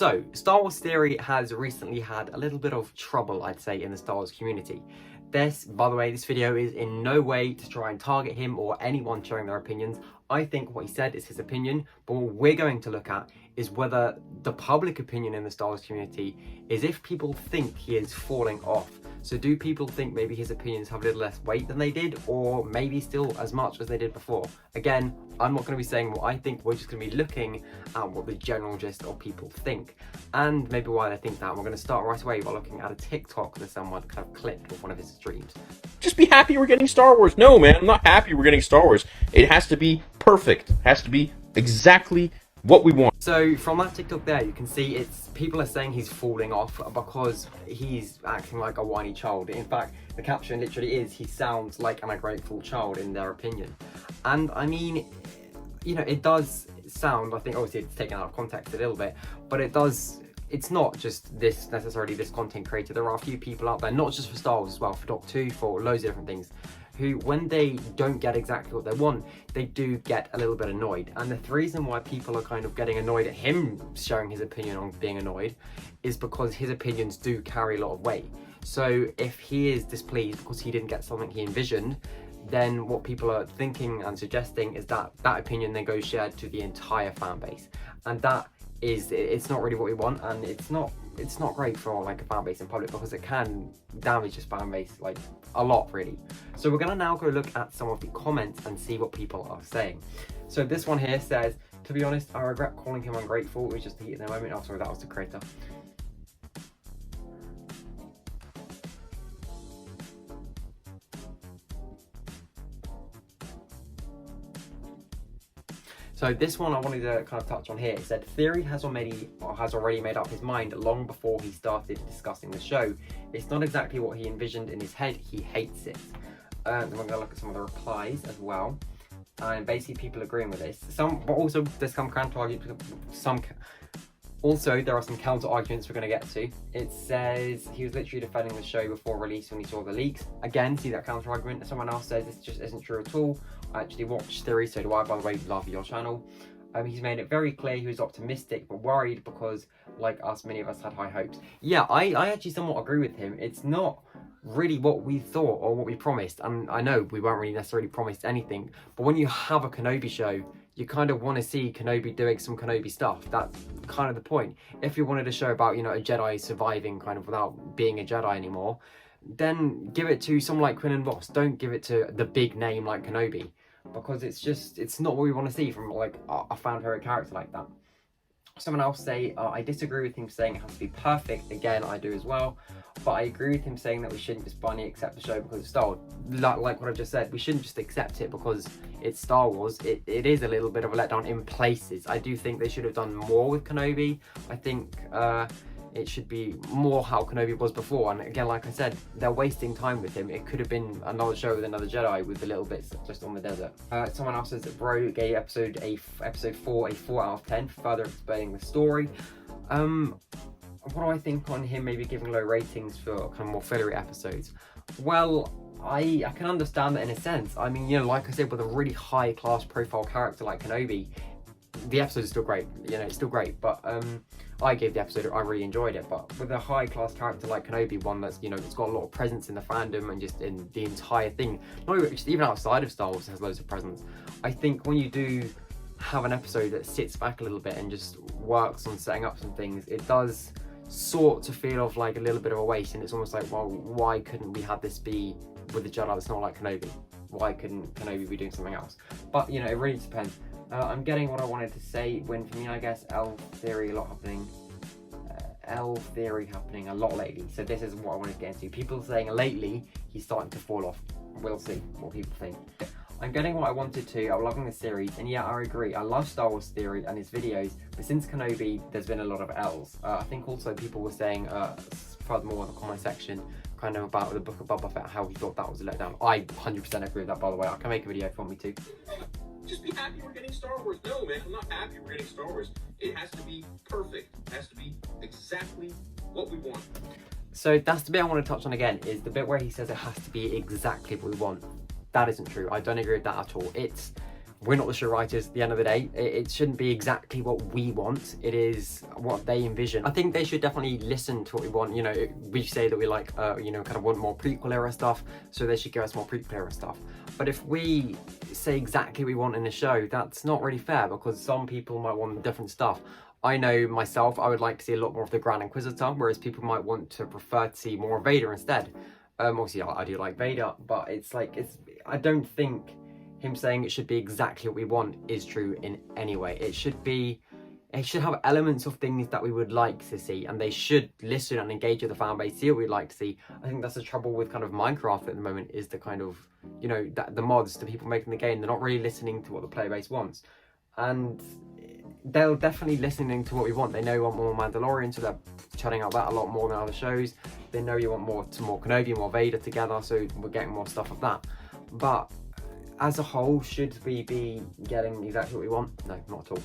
So, Star Wars Theory has recently had a little bit of trouble, I'd say, in the Star Wars community. This, by the way, this video is in no way to try and target him or anyone sharing their opinions. I think what he said is his opinion, but what we're going to look at is whether the public opinion in the Star Wars community is if people think he is falling off. So do people think maybe his opinions have a little less weight than they did, or maybe still as much as they did before? Again, I'm not going to be saying what I think, we're just going to be looking at what the general gist of people think, and maybe why they think that. And we're going to start right away by looking at a TikTok that someone kind of clipped of one of his streams. Just be happy we're getting Star Wars. No, man, I'm not happy we're getting Star Wars. It has to be perfect. It has to be exactly what we want. So from that TikTok there, you can see it's people are saying he's falling off because he's acting like a whiny child. In fact, the caption literally is, he sounds like an ungrateful child in their opinion. And I mean, you know, it does sound, I think obviously it's taken out of context a little bit, but it's not just necessarily this content creator. There are a few people out there, not just for Star Wars as well, for Doc 2, for loads of different things, who, when they don't get exactly what they want, they do get a little bit annoyed. And the reason why people are kind of getting annoyed at him sharing his opinion on being annoyed is because his opinions do carry a lot of weight. So if he is displeased because he didn't get something he envisioned, then what people are thinking and suggesting is that that opinion then goes shared to the entire fan base. And that is, it's not really what we want, and it's not great for like a fan base in public, because it can damage his fan base like a lot, really. So we're gonna now go look at some of the comments and see what people are saying. So this one here says, to be honest, I regret calling him ungrateful. It was just the heat in the moment. Oh, sorry, that was the creator. So this one I wanted to kind of touch on here. It said, Theory has already made up his mind long before he started discussing the show. It's not exactly what he envisioned in his head. He hates it. And we're going to look at some of the replies as well. And basically people agreeing with this. But also there's some counter arguments. Also, there are some counter arguments we're going to get to. It says he was literally defending the show before release when he saw the leaks. Again, see that counter argument. Someone else says this just isn't true at all. I actually watch Theory, so do I. By the way, love your channel. He's made it very clear he was optimistic but worried because, like us, many of us had high hopes. Yeah, I actually somewhat agree with him. It's not really what we thought or what we promised. And I know we weren't really necessarily promised anything, but when you have a Kenobi show, you kind of want to see Kenobi doing some Kenobi stuff. That's kind of the point. If you wanted a show about, you know, a Jedi surviving kind of without being a Jedi anymore, then give it to someone like Quinn and Voss. Don't give it to the big name like Kenobi, because it's not what we want to see from like a fan favorite character like that. Someone else say, I disagree with him saying it has to be perfect. Again, I do as well. But I agree with him saying that we shouldn't just blindly accept the show because it's Star Wars. Like what I just said, we shouldn't just accept it because it's Star Wars. It is a little bit of a letdown in places. I do think they should have done more with Kenobi. I think it should be more how Kenobi was before. And again, like I said, they're wasting time with him. It could have been another show with another Jedi with the little bits just on the desert. Someone else says that Bro gave episode 4 a 4 out of 10, further explaining the story. What do I think on him maybe giving low ratings for kind of more fillery episodes? Well, I can understand that in a sense. I mean, you know, like I said, with a really high class profile character like Kenobi, the episode is still great. You know, it's still great. But I gave the episode, I really enjoyed it. But with a high class character like Kenobi, one that's, you know, it's got a lot of presence in the fandom and just in the entire thing, not even outside of Star Wars, has loads of presence. I think when you do have an episode that sits back a little bit and just works on setting up some things, it does sort to feel of like a little bit of a waste. And it's almost like, well, why couldn't we have this be with the Jedi that's not like Kenobi? Why couldn't Kenobi be doing something else? But, you know, it really depends. I'm getting what I wanted to say. When for me, I guess L Theory a lot happening. L Theory happening a lot lately. So this is what I wanted to get into. People saying lately he's starting to fall off. We'll see what people think. I'm getting what I wanted to. I'm loving the series, and yeah, I agree. I love Star Wars Theory and his videos, but since Kenobi, there's been a lot of L's. I think also people were saying, furthermore in the comment section, kind of about the Book of Boba Fett, how he thought that was a letdown. I 100% agree with that, by the way. I can make a video if you want me to. Just be happy we're getting Star Wars. No, man, I'm not happy we're getting Star Wars. It has to be perfect. It has to be exactly what we want. So that's the bit I want to touch on again, is the bit where he says it has to be exactly what we want. That isn't true. I don't agree with that at all. we're not the show writers at the end of the day. It shouldn't be exactly what we want. It is what they envision. I think they should definitely listen to what we want. You know, we say that we like, you know, kind of want more prequel era stuff, so they should give us more prequel era stuff. But if we say exactly what we want in a show, that's not really fair, because some people might want different stuff. I know myself, I would like to see a lot more of the Grand Inquisitor, whereas people might want to prefer to see more of Vader instead. Obviously, I do like Vader, but it's like, I don't think him saying it should be exactly what we want is true in any way. It should have elements of things that we would like to see, and they should listen and engage with the fan base, see what we'd like to see. I think that's the trouble with kind of Minecraft at the moment, is the kind of, you know, that the mods, the people making the game, they're not really listening to what the player base wants. And they're definitely listening to what we want. They know we want more Mandalorian, so they're churning out that a lot more than other shows. They know you want more Kenobi, more Vader together, so we're getting more stuff of that. But as a whole, should we be getting exactly what we want? No, not at all.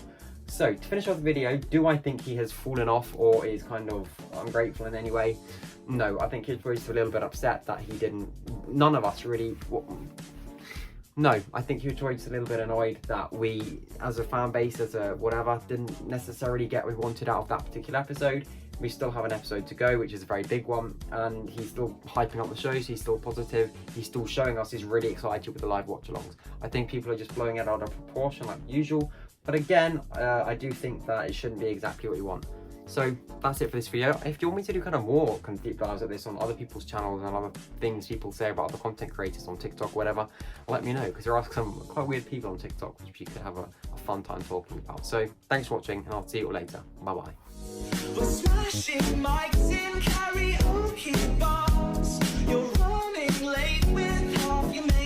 So, to finish off the video, do I think he has fallen off or is kind of ungrateful in any way? No, I think he's just a little bit upset that he didn't, none of us really, no, I think he was just a little bit annoyed that we, as a fan base, as a whatever, didn't necessarily get what we wanted out of that particular episode. We still have an episode to go, which is a very big one, and he's still hyping up the shows, he's still positive, he's still showing us he's really excited with the live watch-alongs. I think people are just blowing it out of proportion like usual, but again, I do think that it shouldn't be exactly what you want. So that's it for this video. If you want me to do kind of more kind of deep dives like this on other people's channels and other things people say about other content creators on TikTok, whatever, let me know, because there are some quite weird people on TikTok which you could have a fun time talking about. So thanks for watching, and I'll see you all later. Bye bye. We're smashing mics in karaoke bars. You're running late with half your mates.